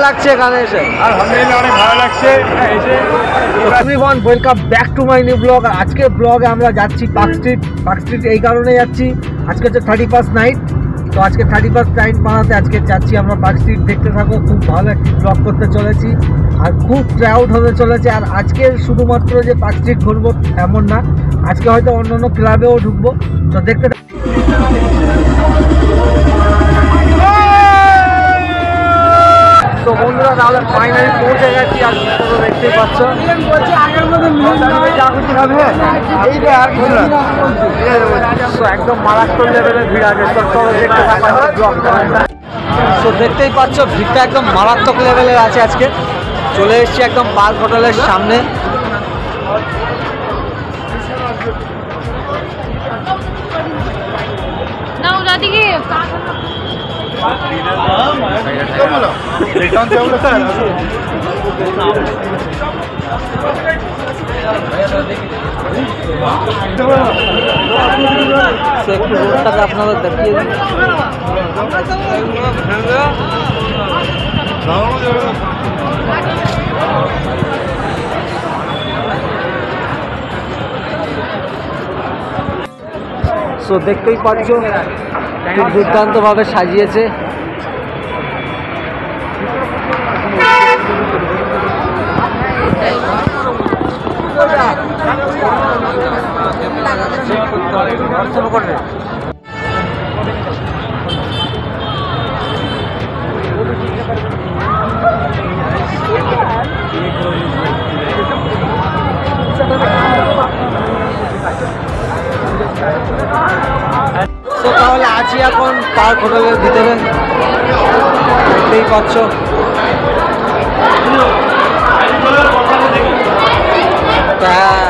লাগছে এখানে এসে? আলহামদুলিল্লাহ অনেক ভালো লাগছে everyone, welcome back to my new blog. আর আজকের ব্লগে আমরা যাচ্ছি পার্ক স্ট্রিট এই কারণে যাচ্ছি, আজকে হচ্ছে 31st নাইট। তো আজকে 31st নাইট মানাতে আজকে যাচ্ছি আমরা পার্ক স্ট্রিট। দেখতে থাকো, খুব ভালো একটি ব্লগ করতে চলেছি আর খুব ক্রাউড হতে চলেছে। আর আজকে শুধুমাত্র যে পার্ক স্ট্রিট ঘুরবো এমন না, আজকে হয়তো অন্য ক্লাবেও ঢুকবো। তো দেখতে তো বন্ধুরা, তাহলে ফাইনালি পৌঁছে গেছি। আর দেখতেই পাচ্ছ একদম মারাত্মক লেভেলের ভিড় আছে। তো দেখতেই পাচ্ছ ভিড়টা একদম মারাত্মক লেভেলের আছে। আজকে চলে এসেছি একদম পার্ক হোটেলের সামনে। একটু রোডটাকে আপনাদের দেখিয়ে দিন। তো দেখতেই পাচ্ছ খুব দুর্দান্তভাবে সাজিয়েছে। তো তাহলে আছি এখন পার্ক হোটেলের ভিতরে, দেখতেই পাচ্ছ।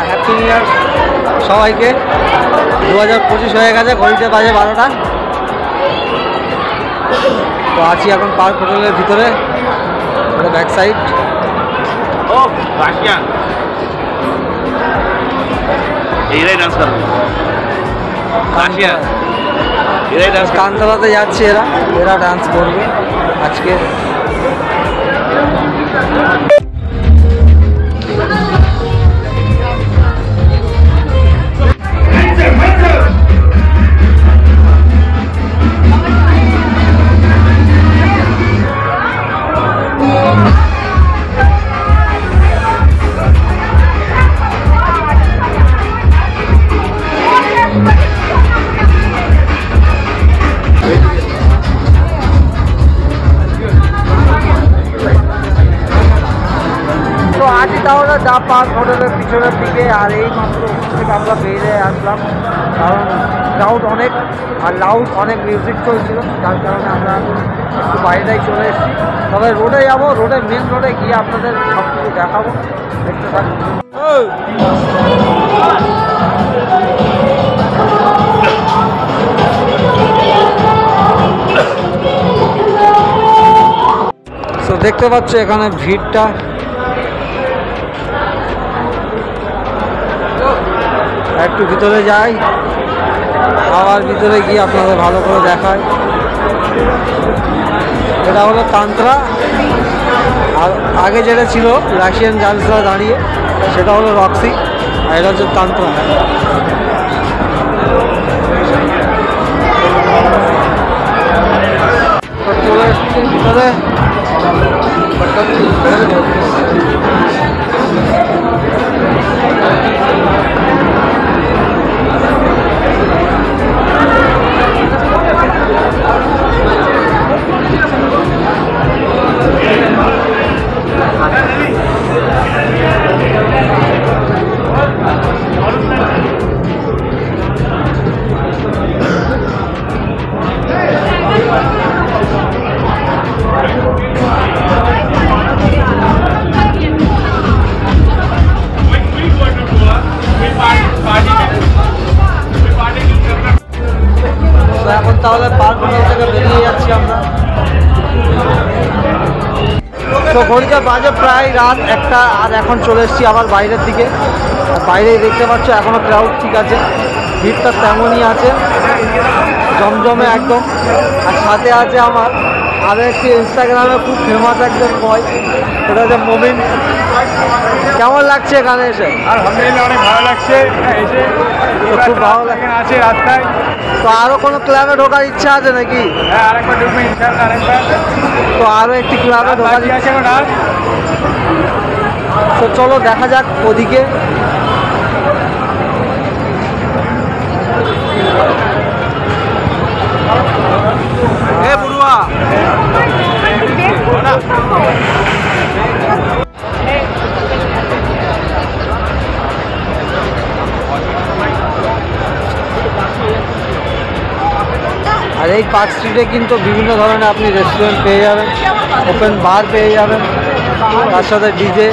হ্যাপি নিউ ইয়ার সবাইকে। 2025 হয়ে গেছে, ঘড়িতে বাজে 12টা। তো আছি এখন পার্ক হোটেলের ভিতরে, ব্যাক সাইড। কান্তলাতে যাচ্ছে এরা ডান্স করবে আজকে। তাহলে যা পার্ক হোটেলের পিছনের দিকে, আর এই মাত্র থেকে আমরা বেরিয়ে আসলাম, কারণ ক্রাউড অনেক আর লাউড অনেক মিউজিক চলছিল, যার কারণে আমরা একটু বাইরেই চলে এসেছি। তবে রোডে যাবো, মেন রোডে গিয়ে আপনাদের সব কিছু দেখাবো, দেখতে থাকুন। তো দেখতে পাচ্ছ এখানে ভিড়টা। একটু ভিতরে যাই, আবার ভিতরে গিয়ে আপনাদের ভালো করে দেখায়। এটা হলো তান্ত্রা, আর আগে যেটা ছিল রাশিয়ান গার্লসরা দাঁড়িয়ে, সেটা হলো রক্সি, আর এটা হচ্ছে তান্ত্রা। চলে এসেছি ভিতরে। তাহলে পার্ক হোটেল থেকে বেরিয়ে যাচ্ছি আমরা। তো ঘড়িটা বাজে প্রায় রাত 1টা, আর এখন চলে এসেছি আবার বাইরের দিকে। বাইরেই দেখতে পাচ্ছ এখনও ক্রাউড ঠিক আছে, ভিড়টা তেমনই আছে, জমজমে একদম। আর সাথে আছে আমার আর একটি ইনস্টাগ্রামে খুব ফেমাস একজন বয়, সেটা হচ্ছে মমিন। কেমন লাগছে এখানে এসে? আলহামদুলিল্লাহ অনেক ভালো লাগছে এসে। খুব ভালো লাগে আছে রাস্তায়। তো আরও কোনো ক্লাবে ঢোকার ইচ্ছা আছে নাকি? হ্যাঁ, আরেকবার ঢুকবে ইনশাআল্লাহ, আরেকবার। তো আরও একটি ক্লাবে ঢোকার বাকি আছে এখন আর। তো চলো দেখা যাক ওদিকে। এ বুড়ুয়া, আর এই পার্ক স্ট্রিটে কিন্তু বিভিন্ন ধরনের আপনি রেস্টুরেন্ট পেয়ে যাবেন, ওপেন বার পেয়ে যাবেন, তার সাথে ডিজে,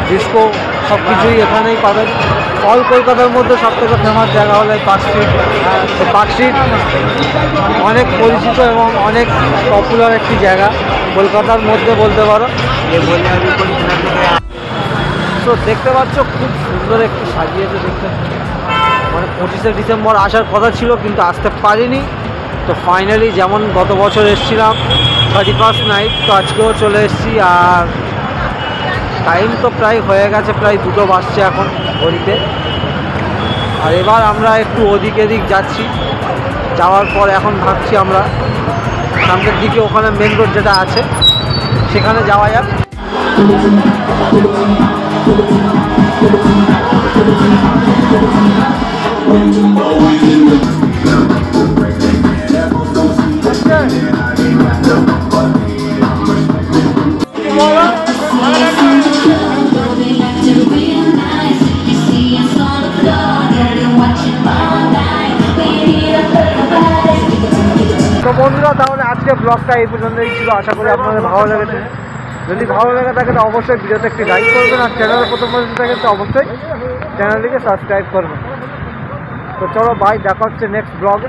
ডিস্কো সব কিছুই এখানেই পাবেন। অল কলকাতার মধ্যে সবথেকে ফেমাস জায়গা হলো এই পার্ক স্ট্রিট। তো পার্ক স্ট্রিট অনেক পরিচিত এবং অনেক পপুলার একটি জায়গা কলকাতার মধ্যে বলতে পারো। তো দেখতে পাচ্ছ খুব সুন্দর একটু সাজিয়েছে দেখতে। মানে 25শে ডিসেম্বর আসার কথা ছিল কিন্তু আসতে পারিনি। তো ফাইনালি যেমন গত বছর এসেছিলাম 31st নাইট, তো আজকেও চলে এসেছি। আর টাইম তো প্রায় হয়ে গেছে, প্রায় 2টো বাজছে এখন ঘড়িতে। আর এবার আমরা একটু ওদিক এদিক যাচ্ছি, যাওয়ার পর এখন ভাবছি আমরা সামনের দিকে ওখানে মেন রোড যেটা আছে সেখানে যাওয়া যাক। তো বন্ধুরা, তাহলে আজকে ব্লগটা এই পর্যন্তই ছিল। আশা করি আপনাদের ভালো লেগেছে। যদি ভালো লেগে থাকে তো অবশ্যই ভিডিওতে একটি লাইক করবেন, আর চ্যানেলে প্রথম পর্যন্ত থাকে তো অবশ্যই চ্যানেলটিকে সাবস্ক্রাইব করবেন। তো চলো ভাই, দেখা হচ্ছে নেক্সট ব্লগে।